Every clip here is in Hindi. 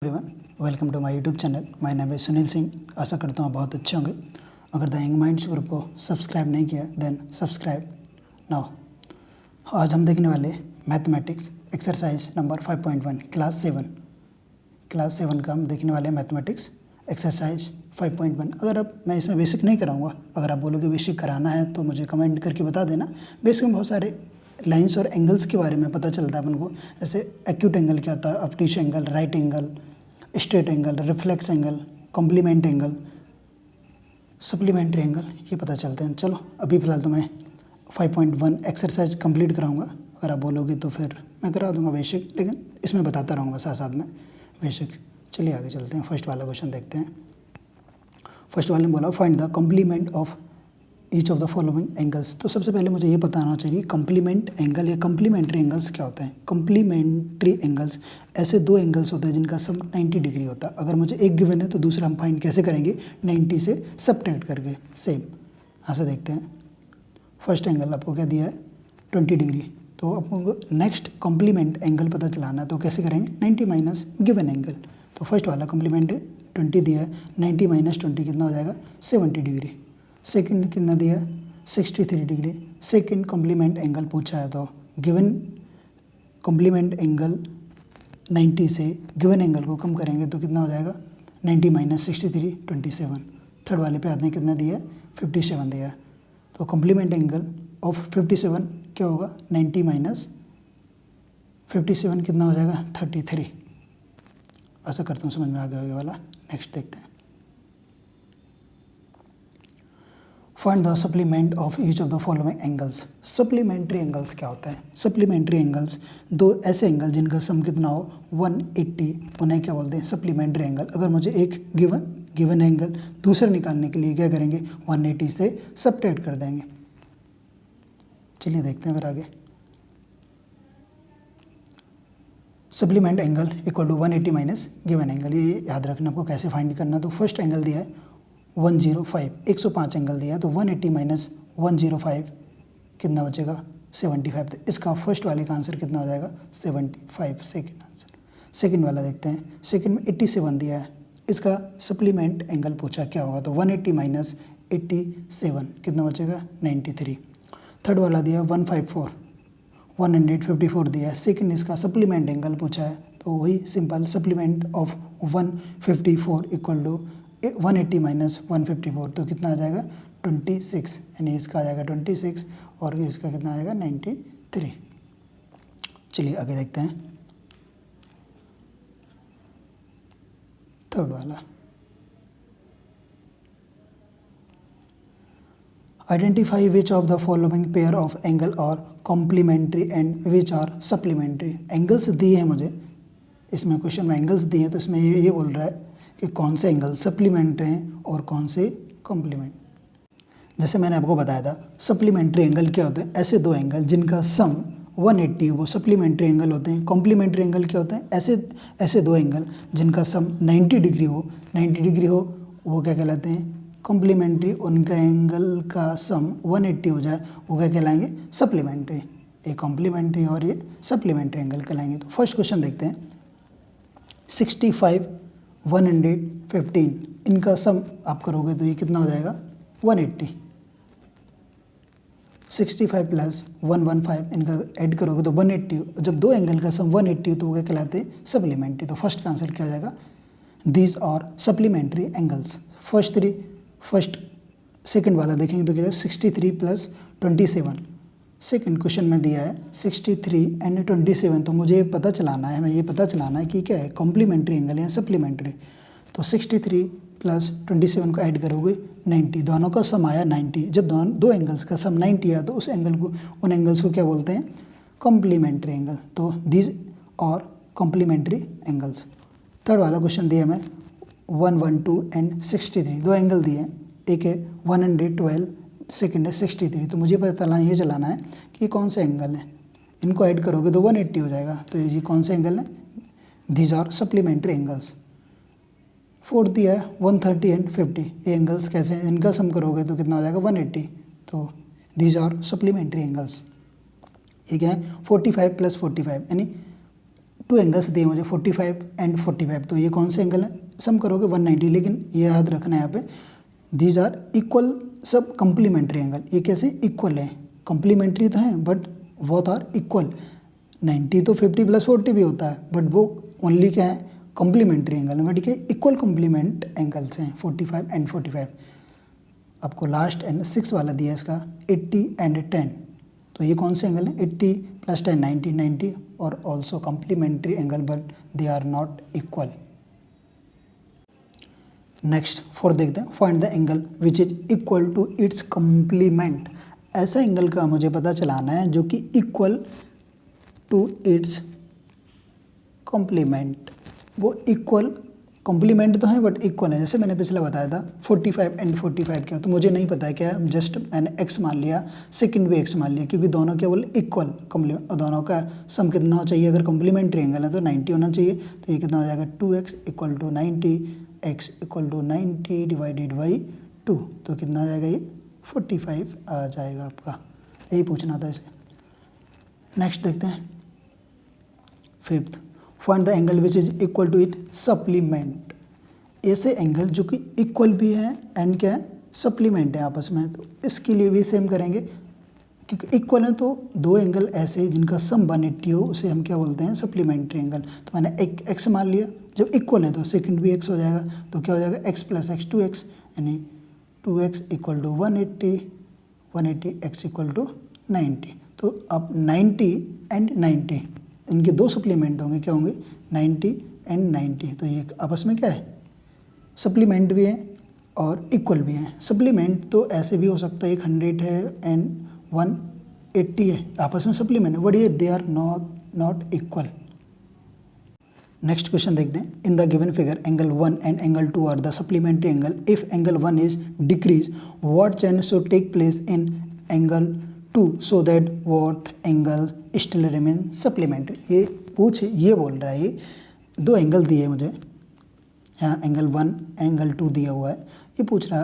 Everyone, welcome to my YouTube channel. My name है सुनील सिंह। आशा करता हूँ बहुत अच्छे होंगे। अगर द यंग माइंड्स ग्रुप को सब्सक्राइब नहीं किया देन सब्सक्राइब नाउ। आज हम देखने वाले मैथमेटिक्स एक्सरसाइज नंबर 5.1 क्लास 7 का हम देखने वाले मैथमेटिक्स एक्सरसाइज 5.1। अगर अब मैं इसमें बेसिक नहीं कराऊंगा, अगर आप बोलोगे बेसिक कराना है तो मुझे कमेंट करके बता देना। बेसिक में बहुत सारे लाइंस और एंगल्स के बारे में पता चलता है अपन को, जैसे एक्यूट एंगल क्या होता है, obtuse angle, right angle, straight angle, reflex angle, complement angle, supplementary angle, ये पता चलते हैं। चलो अभी फ़िलहाल तो मैं 5.1 एक्सरसाइज कंप्लीट कराऊंगा। अगर आप बोलोगे तो फिर मैं करा दूंगा बेसिक, लेकिन इसमें बताता रहूँगा साथ साथ में बेसिक। चलिए आगे चलते हैं। फर्स्ट वाला क्वेश्चन देखते हैं। फर्स्ट वाले में बोला find the complement of each of the following angles. तो सबसे पहले मुझे ये पता होना चाहिए कॉम्प्लीमेंट एंगल या कॉम्प्लीमेंट्री एंगल्स क्या होता है। कॉम्प्लीमेंट्री एंगल्स ऐसे दो एंगल्स होते हैं जिनका सम 90 डिग्री होता है। अगर मुझे एक गिवन है तो दूसरा हम फाइंड कैसे करेंगे, 90 से सब्ट्रैक्ट करके। सेम यहाँ से देखते हैं। फर्स्ट एंगल आपको क्या दिया है, 20 डिग्री। तो आपको नेक्स्ट कॉम्प्लीमेंट एंगल पता चलाना है, तो कैसे करेंगे, 90 माइनस गिवन एंगल। तो फर्स्ट वाला कॉम्प्लीमेंट 20 दिया है, 90 माइनस 20 कितना हो जाएगा, 70 डिग्री। सेकंड कितना दिया है, 63 डिग्री। सेकंड कॉम्प्लीमेंट एंगल पूछा है, तो गिवन कॉम्प्लीमेंट एंगल 90 से गिवन एंगल को कम करेंगे तो कितना हो जाएगा, 90 माइनस 63 27। थर्ड वाले पे आपने कितना दिया है, 57 दिया है। तो कॉम्प्लीमेंट एंगल ऑफ 57 क्या होगा, 90 माइनस 57 कितना हो जाएगा, 33। ऐसा करता हूँ, समझ में आ गया होगा वाला। नेक्स्ट देखते हैं। Find the supplement of each of the following angles. Supplementary angles क्या होता है। सप्लीमेंट्री एंगल्स दो ऐसे एंगल जिनका सम कितना हो 180, उन्हें क्या बोलते हैं, सप्लीमेंट्री एंगल। अगर मुझे एक गिवन एंगल दूसरा निकालने के लिए क्या करेंगे, 180 से सब्ट्रैक्ट कर देंगे। चलिए देखते हैं फिर आगे। Supplement angle equal to 180 minus given angle. ये याद रखना आपको कैसे फाइंड करना। तो फर्स्ट एंगल दिया है 105, 105 एंगल दिया है, तो 180 माइनस 105 कितना बचेगा, 75। तो इसका फर्स्ट वाले का आंसर कितना हो जाएगा, 75 सेकेंड आंसर। सेकेंड वाला देखते हैं। सेकेंड में 87 दिया है, इसका सप्लीमेंट एंगल पूछा क्या होगा, तो 180 माइनस 87 कितना बचेगा, 93। थर्ड वाला दिया 154, 154 दिया है। सेकेंड इसका सप्लीमेंट एंगल पूछा है, तो वही simple supplement of 154 equal to 180 minus 154, तो कितना आ जाएगा, 26। यानी इसका आ जाएगा 26 और इसका कितना आ जाएगा, 93। चलिए आगे देखते हैं। थर्ड वाला, identify which of the following pair of angle और complementary and which are supplementary. Angles दिए हैं मुझे, इसमें क्वेश्चन में एंगल्स दिए हैं, तो इसमें ये बोल रहा है कि कौन से एंगल सप्लीमेंट्री हैं और कौन से कॉम्प्लीमेंट। जैसे मैंने आपको बताया था सप्लीमेंट्री एंगल क्या होते हैं, ऐसे दो एंगल जिनका सम 180 वो सप्लीमेंट्री एंगल होते हैं। कॉम्प्लीमेंट्री एंगल क्या होते हैं, ऐसे दो एंगल जिनका सम 90 डिग्री हो, 90 डिग्री हो, वो क्या कहलाते हैं, कॉम्प्लीमेंट्री। उनका एंगल का सम 180 हो जाए वो क्या कहलाएंगे, सप्लीमेंट्री। ये कॉम्प्लीमेंट्री और ये सप्लीमेंट्री एंगल कहलाएंगे। तो फर्स्ट क्वेश्चन देखते हैं। 65 115 इनका सम आप करोगे तो ये कितना हो जाएगा, 180। 65 प्लस 115 इनका ऐड करोगे तो 180। जब दो एंगल का सम 180 हो तो वो क्या कहलाते हैं, सप्लीमेंट्री। तो फर्स्ट का आंसर क्या हो जाएगा, दीज और सप्लीमेंट्री एंगल्स। फर्स्ट सेकंड वाला देखेंगे तो क्या है, 63 प्लस 27। सेकंड क्वेश्चन में दिया है 63 एंड 27, तो मुझे पता चलाना है, हमें ये पता चलाना है कि क्या है, कॉम्प्लीमेंट्री एंगल या सप्लीमेंट्री। तो 63 प्लस 27 को ऐड करोगे 90, दोनों का सम आया 90। जब दो एंगल्स का सम 90 आया तो उन एंगल्स को क्या बोलते हैं, कॉम्प्लीमेंट्री एंगल। तो दीज और कॉम्प्लीमेंट्री एंगल्स। थर्ड वाला क्वेश्चन दिया मैं 112 एंड 63, दो एंगल दिए हैं, एक है 112, सेकेंड है 63। तो मुझे पता ये चलाना है कि कौन से एंगल है, इनको ऐड करोगे तो 180 हो जाएगा। तो ये कौन से एंगल है, these are supplementary angles. Fourth दिया है 130 एंड 50, ये एंगल्स कैसे हैं, इनका सम करोगे तो कितना हो जाएगा, 180। तो दीज आर सप्लीमेंट्री एंगल्स। ये क्या है, 45 प्लस 45 यानी टू एंगल्स दिए मुझे 45 एंड 45, तो ये कौन से एंगल हैं, सम करोगे 190, लेकिन ये याद रखना है यहाँ पे दीज आर इक्वल, सब कम्प्लीमेंट्री एंगल, ये कैसे इक्वल है, कम्प्लीमेंट्री तो हैं बट बोथ आर इक्वल। 90 तो 50 + 40 भी होता है, बट वो ओनली क्या है, कम्प्लीमेंट्री एंगल है, ठीक है, इक्वल कम्प्लीमेंट एंगल्स हैं 45 एंड 45। आपको लास्ट एंड 6 वाला दिया है इसका 80 एंड 10, तो ये कौन से एंगल हैं, 80 + 10 90, 90 और also complementary angle but they are not equal. Next 4 देखते हैं, find the angle which is equal to its complement. ऐसा एंगल का मुझे पता चलाना है जो कि इक्वल टू इट्स कॉम्प्लीमेंट, वो इक्वल कॉम्प्लीमेंट तो है बट इक्वल है। जैसे मैंने पिछले बताया था 45 एंड 45 क्या, तो मुझे नहीं पता है क्या है, जस्ट मैंने x मान लिया, सेकंड भी x मान लिया, क्योंकि दोनों क्या बोले इक्वल कॉम्प्लीमेंट, और दोनों का सम कितना हो चाहिए, अगर कॉम्प्लीमेंट्री एंगल है तो 90 होना चाहिए। तो ये कितना हो जाएगा 2x = 90, x = 90 डिवाइडेड बाई 2, तो कितना आ जाएगा, ये 45 आ जाएगा आपका। यही पूछना था इसे। नेक्स्ट देखते हैं 5th, find the angle which is equal to it supplement. ऐसे एंगल जो कि इक्वल भी है एंड क्या है, सप्लीमेंट है आपस में, तो इसके लिए भी सेम करेंगे, क्योंकि इक्वल है तो दो एंगल ऐसे जिनका सम 180 हो उसे हम क्या बोलते हैं, सप्लीमेंट्री एंगल। तो मैंने एक x मान लिया, जब इक्वल है तो सेकंड भी x हो जाएगा, तो क्या हो जाएगा x + x 2x, यानी 2x = 180, 180 x = 90। तो अब 90 एंड 90 इनके दो सप्लीमेंट होंगे, क्या होंगे 90 एंड 90, तो ये आपस में क्या है, सप्लीमेंट भी है और इक्वल भी है। सप्लीमेंट तो ऐसे भी हो सकता है, एक 100 है एंड 180 है, आपस में सप्लीमेंट है, बट ये they are not equal. Next question देखते हैं, in the given figure angle 1 and angle 2 are the supplementary angle, if angle 1 is decrease what change should take place in angle 2 so that what angle still remain supplementary. ये बोल रहा है, ये दो एंगल दिए मुझे, यहाँ एंगल 1 एंगल 2 दिया हुआ है, ये पूछ रहा,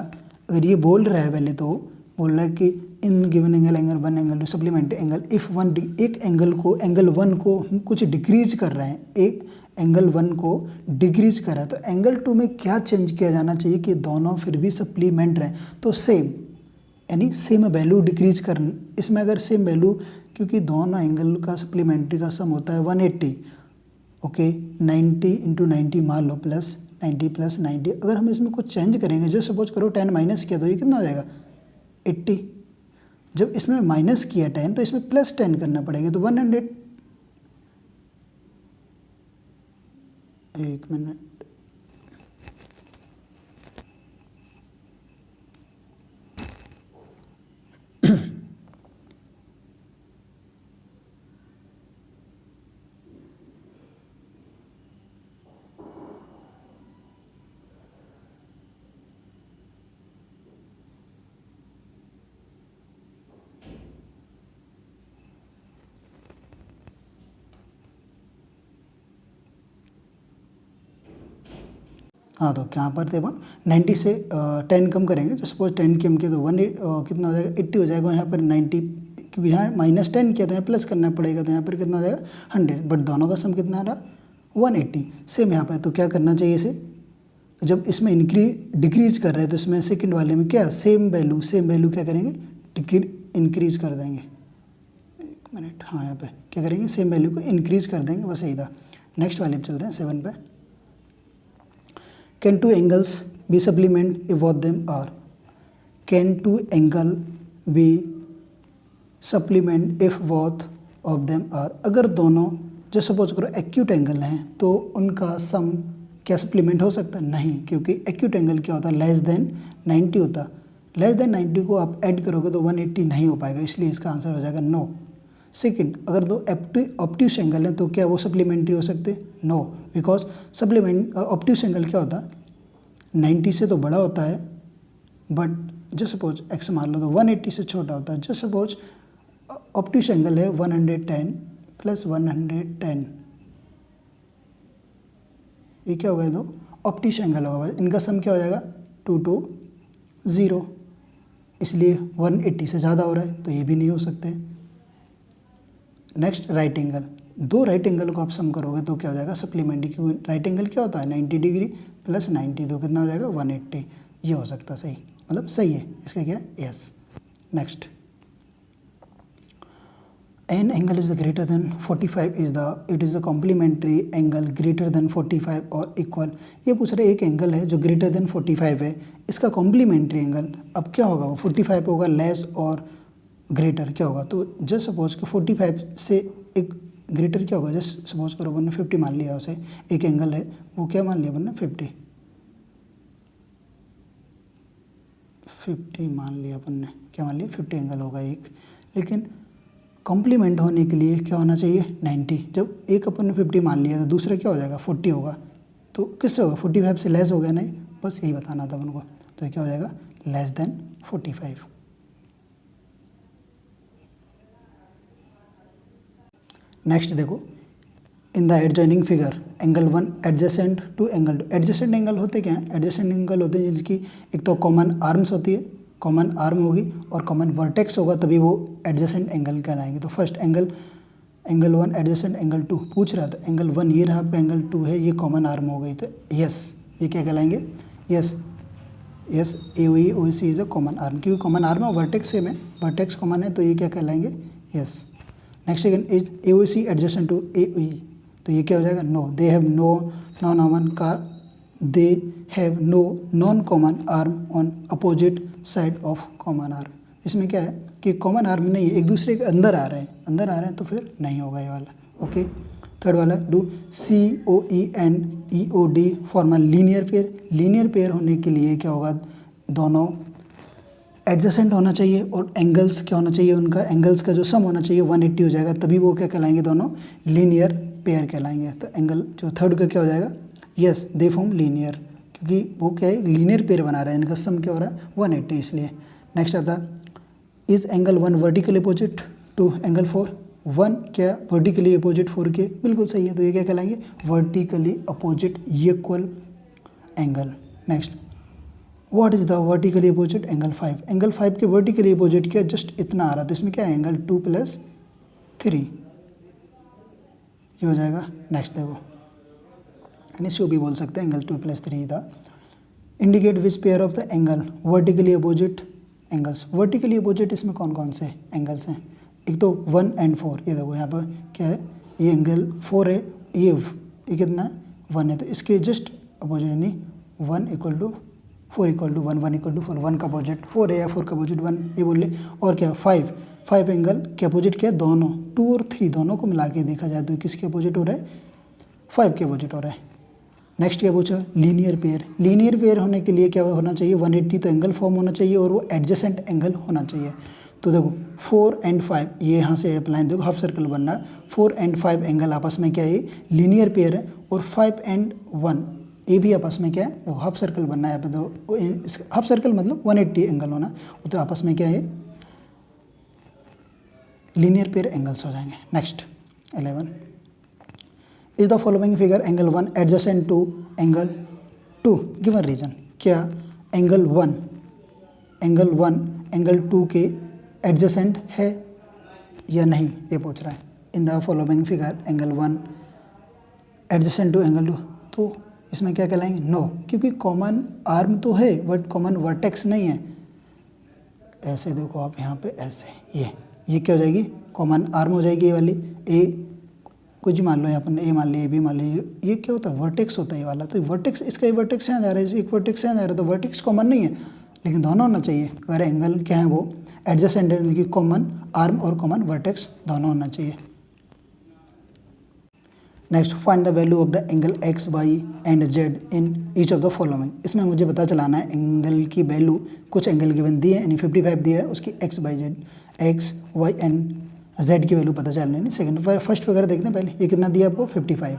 अगर ये बोल रहा है पहले तो बोल रहा है कि in given angle 1 angle 2 supplementary angle, if one एक एंगल को एंगल 1 को हम कुछ डिक्रीज कर रहे हैं, एक एंगल 1 को डिक्रीज कर रहा है, तो एंगल 2 में क्या चेंज किया जाना चाहिए कि दोनों फिर भी सप्लीमेंट रहें, तो सेम, यानी सेम वैल्यू डिक्रीज कर, इसमें अगर सेम वैल्यू, क्योंकि दोनों एंगल का सप्लीमेंट्री का सम होता है 180, ओके 90 × 90 मान लो प्लस 90 + 90, अगर हम इसमें कुछ चेंज करेंगे, जो सपोज करो 10 माइनस किया तो ये कितना हो जाएगा 80, जब इसमें माइनस किया 10 तो इसमें +10 करना पड़ेगा, तो 100, एक मिनट, हाँ, तो क्या पर थे अपन 90 से 10 कम करेंगे, तो सपोज 10 कम किया तो 1 कितना हो जाएगा 80 हो जाएगा, यहाँ पर 90, क्योंकि यहाँ -10 किया तो यहाँ प्लस करना पड़ेगा, तो यहाँ पर कितना हो जाएगा 100, बट दोनों का सम कितना आ रहा 180, सेम यहाँ पर। तो क्या करना चाहिए इसे, जब इसमें डिक्रीज कर रहे हैं तो इसमें सेकंड वाले में क्या सेम वैल्यू क्या करेंगे, इंक्रीज कर देंगे, एक मिनट, हाँ यहाँ पे क्या करेंगे, सेम वैल्यू को इंक्रीज कर देंगे, बस यही था। नेक्स्ट वाले पे चलते हैं 7 पे, can 2 angles be supplement if both them are, can 2 angle be supplement if both of them are, अगर दोनों जो सपोज करो एक्यूट एंगल हैं तो उनका सम क्या सप्लीमेंट हो सकता है, नहीं, क्योंकि एक्यूट एंगल क्या होता है, <90 होता, <90 को आप ऐड करोगे तो 180 नहीं हो पाएगा, इसलिए इसका आंसर हो जाएगा नो। सेकंड, अगर दो ऑब्ट्यूस एंगल हैं तो क्या वो सप्लीमेंट्री हो सकते, नो, बिकॉज ऑब्ट्यूस एंगल क्या होता है 90 से तो बड़ा होता है, बट जस्ट सपोज एक्स मान लो तो 180 से छोटा होता है। जस्ट सपोज ऑब्ट्यूस एंगल है 110 + 110, ये क्या होगा, ये दो ऑब्ट्यूस एंगल होगा, इनका सम क्या हो जाएगा 220, इसलिए 180 से ज़्यादा हो रहा है, तो ये भी नहीं हो सकते। नेक्स्ट राइट एंगल, दो राइट एंगल को आप सम करोगे तो क्या हो जाएगा, सप्लीमेंट्री, क्योंकि राइट एंगल क्या होता है 90 डिग्री प्लस 90, तो कितना हो जाएगा 180। ये हो सकता है सही, मतलब सही है इसका क्या है, yes. Next, an angle is greater than 45 it is the complementary angle greater than 45 और इक्वल। ये पूछ रहे एक एंगल है जो ग्रेटर देन 45 है, इसका कॉम्प्लीमेंट्री एंगल अब क्या होगा, वो 45 होगा लेस और ग्रेटर क्या होगा। तो जस्ट सपोज कि 45 से एक ग्रेटर क्या होगा, जस्ट सपोज करो अपन ने 50 मान लिया उसे, एक एंगल है वो क्या मान लिया अपन ने 50 मान लिया अपन ने, क्या मान लिया 50 एंगल होगा एक, लेकिन कॉम्प्लीमेंट होने के लिए क्या होना चाहिए 90। जब एक अपन ने 50 मान लिया तो दूसरा क्या हो जाएगा 40 होगा, तो किससे होगा 45 से लेस हो गया नहीं, बस यही बताना था उनको। तो ये क्या हो जाएगा लेस देन 45। नेक्स्ट देखो, in the adjoining figure angle 1 adjacent to angle 2। Adjacent angle होते क्या हैं, एडजेसेंट एंगल होते हैं जिसकी एक तो कॉमन आर्म्स होती है, कॉमन आर्म होगी और कॉमन वर्टेक्स होगा, तभी वो एडजेसेंट एंगल कहलाएंगे। तो फर्स्ट एंगल 1 एडजेसेंट एंगल 2 पूछ रहा है, तो एंगल 1 ये रहा आपका, एंगल 2 है ये कॉमन आर्म हो गई, तो यस ये क्या कहलाएंगे, yes AOE is a common arm, क्योंकि कॉमन आर्म और वर्टेक्स सेम है, वर्टेक्स कॉमन है तो ये क्या कहलाएंगे, yes. Next second, is AOC adjacent to AOE, तो ये क्या हो जाएगा no, they have no non common arm on opposite side of common arm. इसमें क्या है कि कॉमन आर्म नहीं है, एक दूसरे के अंदर आ रहे हैं तो फिर नहीं होगा ये वाला। ओके, थर्ड वाला do COE and EOD form a linear pair. Linear pair होने के लिए क्या होगा, दोनों एडजेसेंट होना चाहिए और एंगल्स क्या होना चाहिए, उनका एंगल्स का जो सम होना चाहिए 180 हो जाएगा, तभी वो क्या कहलाएंगे, दोनों लीनियर पेयर कहलाएंगे। तो एंगल जो थर्ड का क्या हो जाएगा, यस दे फॉर्म लीनियर, क्योंकि वो क्या है लीनियर पेयर बना रहे हैं, इनका सम क्या हो रहा है 180 इसलिए। नेक्स्ट आता, is angle 1 vertically opposite to angle 4। 1 क्या वर्टिकली अपोजिट 4 के, बिल्कुल सही है, तो ये क्या कहलाएंगे vertically opposite equal angle. Next, what is the vertically opposite angle 5। Angle 5 के वर्टिकली अपोजिट क्या जस्ट इतना आ रहा, तो इसमें क्या है एंगल 2 + 3 ये हो जाएगा। नेक्स्ट देखो, इसको भी बोल सकते हैं एंगल 2 + 3 था। Indicate which pair of the angle vertically opposite angles. Vertically opposite इसमें कौन कौन से एंगल्स हैं, एक तो 1 और 4, ये देखो यहाँ पर क्या है, ये एंगल 4 है, ये कितना है 1 है, तो इसके जस्ट अपोजिट यानी 1 = 4 = 1 1 = 4, 1 का अपोजिट 4 है या 4 का अपोजिट 1 ये बोल ले। और क्या 5 एंगल के अपोजिट क्या है, दोनों 2 और 3 दोनों को मिला के देखा जाए तो किसके अपोजिट हो रहा है, 5 के अपोजिट हो रहा है। नेक्स्ट क्या पूछा, लीनियर पेयर। लीनियर पेयर होने के लिए क्या होना चाहिए 180, तो एंगल फॉर्म होना चाहिए और वो एडजेसेंट एंगल होना चाहिए। तो देखो 4 और 5 ये यहाँ से अप्लाई, देखो हाफ सर्कल बनना है, 4 और 5 एंगल आपस में क्या है लीनियर पेयर है, और 5 और 1 ये भी आपस में क्या है, देखो हाफ सर्कल बनना है यहाँ पे, तो हाफ सर्कल मतलब 180 एंगल होना, तो आपस में क्या है लीनियर पेयर एंगल्स हो जाएंगे। Next 11, is the following figure angle 1 adjacent to angle 2 given reason. क्या एंगल 1 एंगल 2 के एडजेसेंट है या नहीं, ये पूछ रहा है। In the following figure angle 1 adjacent to angle 2, तो इसमें क्या कहलाएंगे नो, क्योंकि कॉमन आर्म तो है बट कॉमन वर्टेक्स नहीं है। ऐसे देखो आप यहाँ पे ऐसे, ये क्या हो जाएगी कॉमन आर्म हो जाएगी, ये वाली ए कुछ मान लो यहाँ पर ए मान लिया, बी मान लिया, ये क्या होता है वर्टेक्स होता है ये वाला, तो वर्टेक्स इसका ही वर्टेक्स यहाँ जा रहा है, एक वर्टेक्स यहाँ जा रहा है, तो वर्टेक्स कॉमन नहीं है, लेकिन दोनों होना चाहिए। अगर एंगल क्या है वो एडजेसेंट है, कि कॉमन आर्म और कॉमन वर्टेक्स दोनों होना चाहिए। Next, find the value of the angle x y and z in each of the following. इसमें मुझे पता चलाना है एंगल की वैल्यू, कुछ एंगल गिवन दी है यानी 55 दिया है, उसकी एक्स वाई एंड जेड की वैल्यू पता चलनी है। सेकंड फर्स्ट फिगर देखते हैं पहले, ये कितना दिया आपको 55,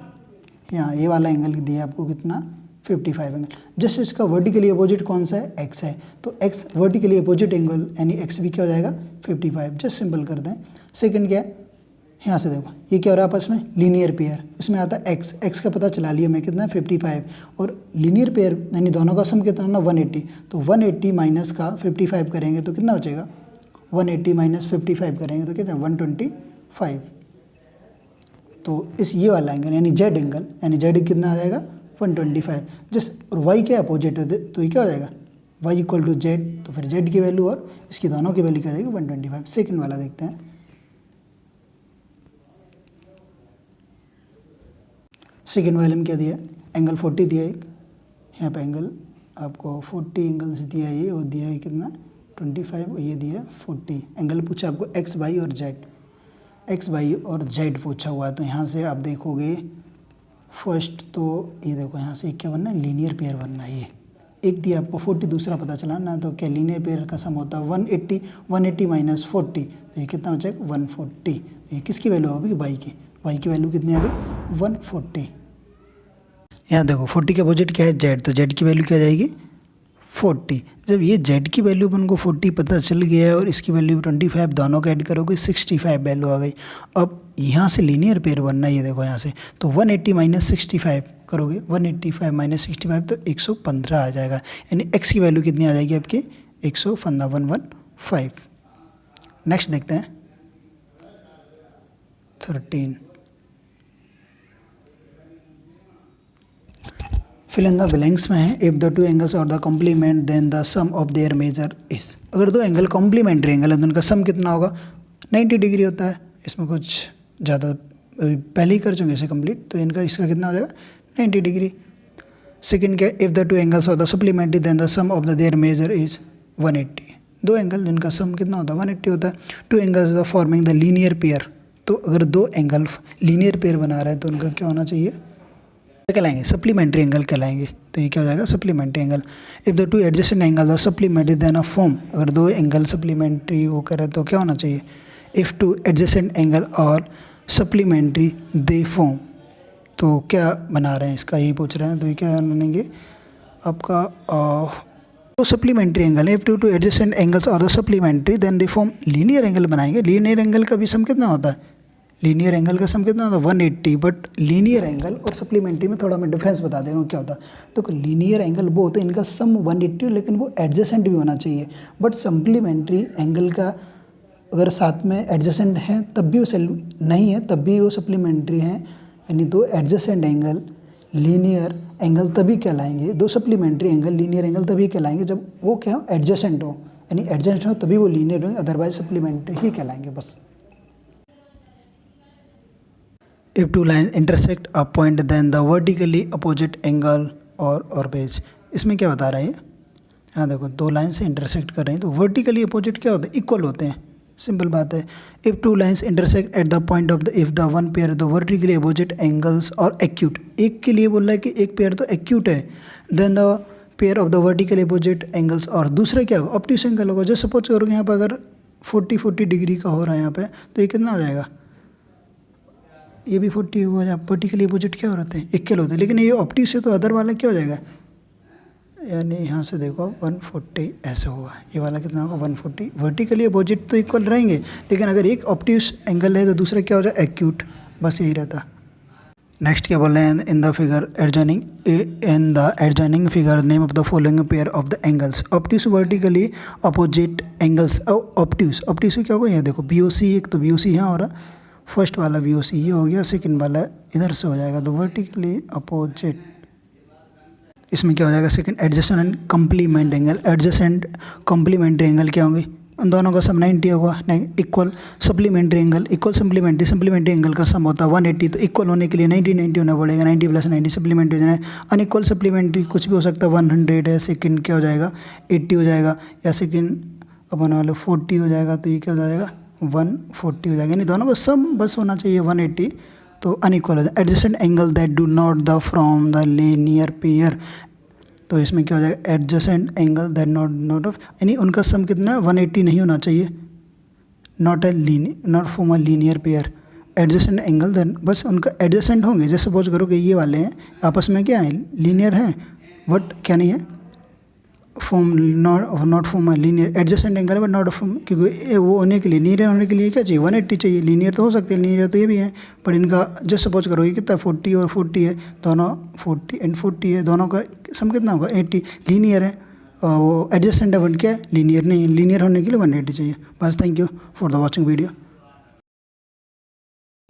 यहाँ ये वाला एंगल दिया आपको कितना 55 एंगल। जस्ट इसका वर्टिकली अपोजिट कौन सा है एक्स है, तो एक्स वर्टिकली अपोजिट एंगल यानी एक्स भी क्या हो जाएगा 55, जस्ट सिंपल कर दें। सेकंड क्या है, यहाँ से देखो ये क्या हो रहा है आपस में लीनियर पेयर, इसमें आता है एक्स का पता चला लिया मैं कितना 55, और लीनियर पेयर यानी दोनों का सम कितना ना 180, तो 180 माइनस का 55 करेंगे तो कितना बचेगा 180 माइनस 55 करेंगे तो कितना 125। तो इस ये वाला एंगल यानी जेड एंगल, यानी जेड कितना आ जाएगा 125। जस्ट और वाई के अपोजिट है तो ये क्या हो जाएगा y इक्वल टू जेड, तो फिर जेड की वैल्यू और इसकी दोनों की वैल्यू क्या आ जाएगी 125। सेकेंड वाला देखते हैं। सेकेंड वाले में क्या दिया है, एंगल 40 दिया है एक, यहाँ पे एंगल आपको 40 एंगल्स दिया है, ये और दिया है कितना 25 और ये दिया है 40। एंगल पूछा आपको एक्स वाई और जेड, एक्स वाई और जेड पूछा हुआ है। तो यहाँ से आप देखोगे फर्स्ट तो ये देखो यहाँ से क्या बनना है, लीनियर पेयर बनना है। ये एक दिया आपको 40, दूसरा पता चला ना, तो क्या लीनियर पेयर का सम होता है 180, 180 माइनस 40, तो ये कितना हो जाएगा 140। ये किसकी वैल्यू होगी वाई की, वाई की वैल्यू कितनी आ गई 140। यहाँ देखो 40 के अपोजिट क्या है जेड, तो जेड की वैल्यू क्या आ जाएगी 40। जब ये जेड की वैल्यू अपन को 40 पता चल गया है और इसकी वैल्यू 25, दोनों का ऐड करोगे 65 वैल्यू आ गई। अब यहाँ से लीनियर पेयर बनना है, ये देखो यहाँ से, तो 180 माइनस 65 करोगे, 185 माइनस 65 तो 115 आ जाएगा, यानी एक्स की वैल्यू कितनी आ जाएगी आपकी 115। नेक्स्ट देखते हैं 13। फिल इन द ब्लैंक्स में है, इफ़ द टू एंगल्स और the complement then the sum of their measure is. अगर दो एंगल कॉम्प्लीमेंट्री एंगल है तो उनका सम कितना होगा 90 डिग्री होता है। इसमें कुछ ज़्यादा पहले ही कर चुके इसे कंप्लीट, तो इनका इसका कितना हो जाएगा 90 डिग्री। सेकेंड क्या, इफ़ द टू एंगल्स और the supplementary then the sum of the their measure is 180। दो एंगल जिनका सम कितना होता है 180 होता है। Two angles are forming the linear pair, तो अगर दो एंगल लीनियर पेयर बना रहा है तो उनका क्या होना चाहिए, कहलाएंगे सप्लीमेंट्री एंगल कहलाएंगे। तो ये क्या हो जाएगा supplementary angle. If the two adjacent angle are supplementary then a form, अगर दो एंगल सप्लीमेंट्री वो करे तो क्या होना चाहिए, इफ़ टू एडजेसेंट एंगल और सप्लीमेंट्री दे फॉर्म, तो क्या बना रहे हैं इसका यही पूछ रहे हैं। तो ये क्या बनेंगे आपका तो सप्लीमेंट्री एंगल है, इफ़ टू एडजेसेंट एंगल्स और the supplementary then they form linear angle बनाएंगे। लीनियर एंगल का भी सम कितना होता है, लीनियर एंगल का सम कितना होता है 180। बट लीनियर एंगल और सप्लीमेंट्री में थोड़ा मैं डिफरेंस बता दे रहा हूँ क्या होता है। तो लीनियर एंगल वो होता है इनका सम 180 लेकिन वो एडजेसेंट भी होना चाहिए। बट सप्लीमेंट्री एंगल का अगर साथ में एडजेसेंट है तब भी वो नहीं है तब भी वो सप्लीमेंट्री हैं, यानी दो एडजेसेंट एंगल लीनियर एंगल तभी कहलाएंगे, दो सप्लीमेंट्री एंगल लीनियर एंगल तभी कहलाएंगे जब वो क्या हो एडजेसेंट हो, यानी एडजेसेंट हो तभी वो लीनियर होंगे, अदरवाइज सप्लीमेंट्री ही कहलाएंगे बस। If two lines intersect a point then the vertically opposite angle और बेज, इसमें क्या बता रहा है ये, हाँ देखो दो लाइन से इंटरसेक्ट कर रहे हैं तो वर्टिकली अपोजिट क्या होते हैं इक्वल होते हैं, सिंपल बात है। If two lines intersect at the point of the if the one pair the vertically opposite angles और एक्यूट, एक के लिए बोल रहा है कि एक पेयर तो एक्यूट है, then the pair of the vertically opposite angles, और दूसरा क्या होगा ऑब्ट्यूस एंगल होगा। जैसे सपोज करोगे यहाँ पर अगर 40 डिग्री का हो रहा है यहाँ पे, तो ये कितना हो जाएगा, ये भी 40 हुआ है। वर्टिकली अपोजिट क्या हो रहते हैं इक्वल होते हैं, लेकिन ये ऑप्टिक्स से तो अदर वाला क्या हो जाएगा, यानी यहाँ से देखो 140 ऐसे होगा, ये वाला कितना होगा 140। वर्टिकली अपोजिट तो इक्वल रहेंगे, लेकिन अगर एक ऑप्टिक्स एंगल है तो दूसरा क्या हो जाए एक्यूट, बस यही रहता। नेक्स्ट क्या बोल रहे हैं, in the figure adjoining figure name of the following pair of the angles. Optics vertically opposite angles, optics क्या होगा, ये देखो BOC, एक तो BOC यहाँ हो रहा, फर्स्ट वाला BOC ये हो गया, सेकंड वाला इधर से हो जाएगा, तो वर्टिकली अपोजिट इसमें क्या हो जाएगा second adjacent and complement angle. Adjacent complementary angle क्या होंगे, उन दोनों का सम 90 होगा, equal supplementary angle, equal supplementary angle का सम होता है 180, तो इक्वल होने के लिए 90 होना पड़ेगा, 90 + 90 सप्लीमेंट्री हो जाए। अनइक्वल सप्लीमेंट्री कुछ भी हो सकता है, 100 है, सेकंड क्या हो जाएगा 80 हो जाएगा, या सेकंड अपन वाले 40 हो जाएगा, तो ये क्या हो जाएगा 140 हो जाएगा, यानी दोनों का सम बस होना चाहिए 180, तो अनइक्वल हो जाए। Adjacent angle that do not the from the linear pair, तो इसमें क्या हो जाएगा adjacent angle that not of, यानी उनका सम कितना 180 नहीं होना चाहिए, not from a linear pair. Adjacent angle than बस उनका एडजेसेंट होंगे। जैसे सपोज करो कि ये वाले हैं आपस में क्या है लीनियर हैं, बट क्या नहीं है form not form a linear, adjacent angle but not form, क्योंकि वो होने के लिए लीनियर होने के लिए क्या चाहिए 180 चाहिए। लीनियर तो हो सकते हैं, लीनियर तो ये भी है, पर इनका जस्ट सपोज करो ये कितना 40 और 40 है, दोनों 40 एंड 40 है, दोनों का सम कितना होगा 80। लीनियर है वो एडजेसेंट है, बट क्या है लीनियर नहीं है, लीनियर होने के लिए 180 चाहिए। बस thank you for the watching video.